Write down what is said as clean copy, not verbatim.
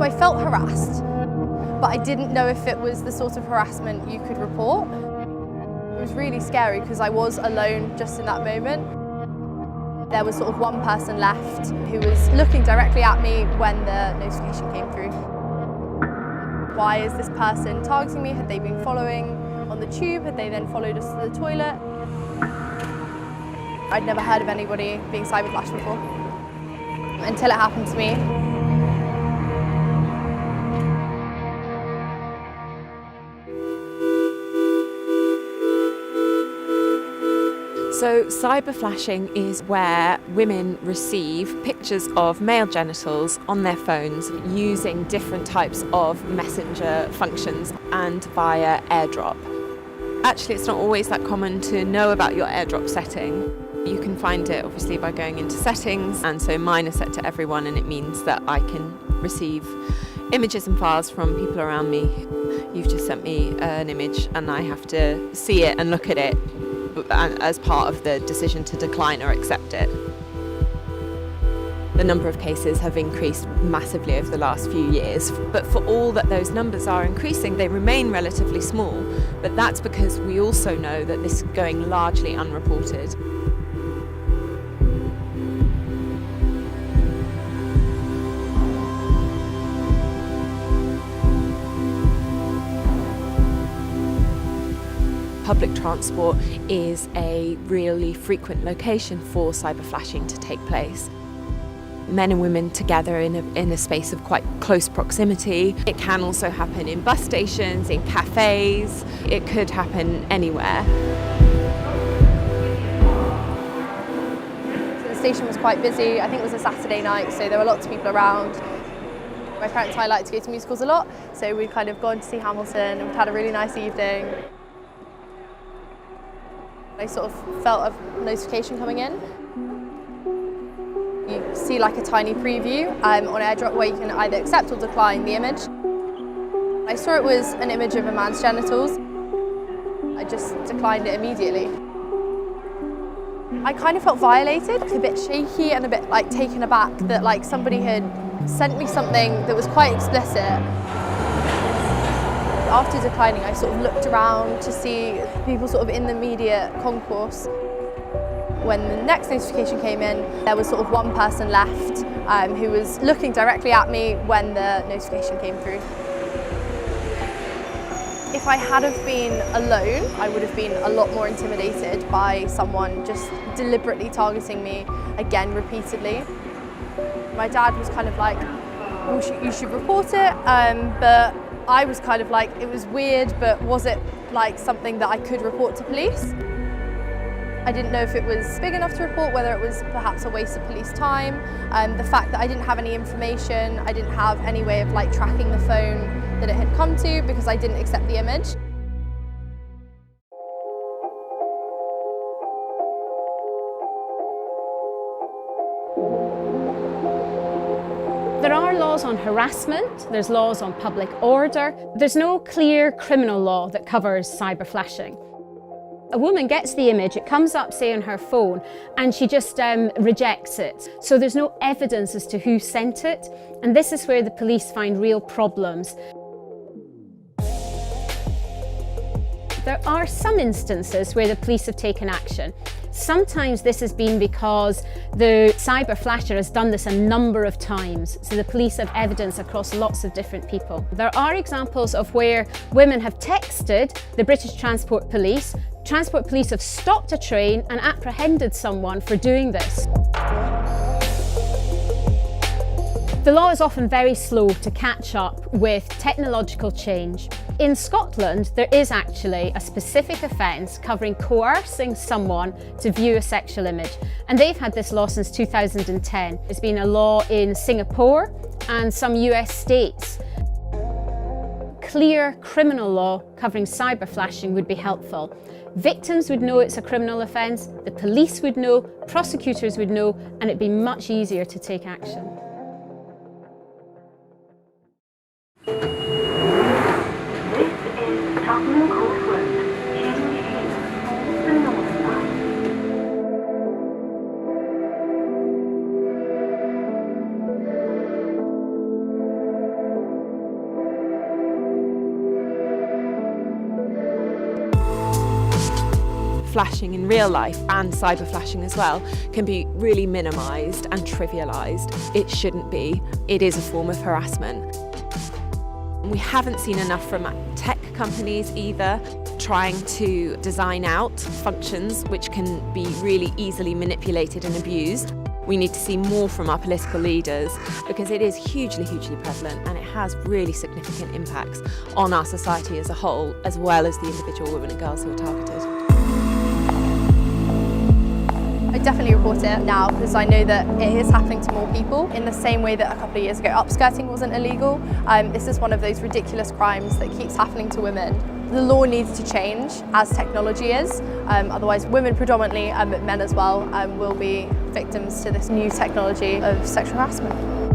I felt harassed, but I didn't know if it was the sort of harassment you could report. It was really scary because I was alone just in that moment. There was sort of one person left who was looking directly at me when the notification came through. Why is this person targeting me? Had they been following on the tube? Had they then followed us to the toilet? I'd never heard of anybody being cyberflashed before until it happened to me. So cyberflashing is where women receive pictures of male genitals on their phones using different types of messenger functions and via AirDrop. Actually, it's not always that common to know about your AirDrop setting. You can find it obviously by going into settings, and so mine is set to everyone, and it means that I can receive images and files from people around me. You've just sent me an image and I have to see it and look at it as part of the decision to decline or accept it. The number of cases have increased massively over the last few years, but for all that those numbers are increasing, they remain relatively small. But that's because we also know that this is going largely unreported. Public transport is a really frequent location for cyberflashing to take place. Men and women together in a space of quite close proximity. It can also happen in bus stations, in cafes. It could happen anywhere. So the station was quite busy. I think it was a Saturday night, so there were lots of people around. My parents and I like to go to musicals a lot, so we'd kind of gone to see Hamilton and we'd had a really nice evening. I sort of felt a notification coming in. You see like a tiny preview on AirDrop where you can either accept or decline the image. I saw it was an image of a man's genitals. I just declined it immediately. I kind of felt violated, a bit shaky and a bit like taken aback that like somebody had sent me something that was quite explicit. After declining, I sort of looked around to see people sort of in the immediate concourse. When the next notification came in, there was sort of one person left who was looking directly at me when the notification came through. If I had have been alone, I would have been a lot more intimidated by someone just deliberately targeting me again repeatedly. My dad was kind of like, well, you should report it, but I was kind of like, it was weird, but was it like something that I could report to police? I didn't know if it was big enough to report, whether it was perhaps a waste of police time. The fact that I didn't have any information, I didn't have any way of like tracking the phone that it had come to because I didn't accept the image. There are laws on harassment, there's laws on public order. There's no clear criminal law that covers cyberflashing. A woman gets the image, it comes up, say, on her phone, and she just rejects it. So there's no evidence as to who sent it, and this is where the police find real problems. There are some instances where the police have taken action. Sometimes this has been because the cyber flasher has done this a number of times, so the police have evidence across lots of different people. There are examples of where women have texted the British Transport Police. Transport Police have stopped a train and apprehended someone for doing this. The law is often very slow to catch up with technological change. In Scotland, there is actually a specific offence covering coercing someone to view a sexual image, and they've had this law since 2010. There's been a law in Singapore and some US states. Clear criminal law covering cyber flashing would be helpful. Victims would know it's a criminal offence, the police would know, prosecutors would know, and it'd be much easier to take action. flashing in real life and cyber flashing as well can be really minimised and trivialised. It shouldn't be. It is a form of harassment. We haven't seen enough from tech companies either, trying to design out functions which can be really easily manipulated and abused. We need to see more from our political leaders because it is hugely, hugely prevalent and it has really significant impacts on our society as a whole, as well as the individual women and girls who are targeted. I definitely report it now because I know that it is happening to more people in the same way that a couple of years ago upskirting wasn't illegal. This is one of those ridiculous crimes that keeps happening to women. The law needs to change as technology is, otherwise women predominantly, but men as well, will be victims to this new technology of sexual harassment.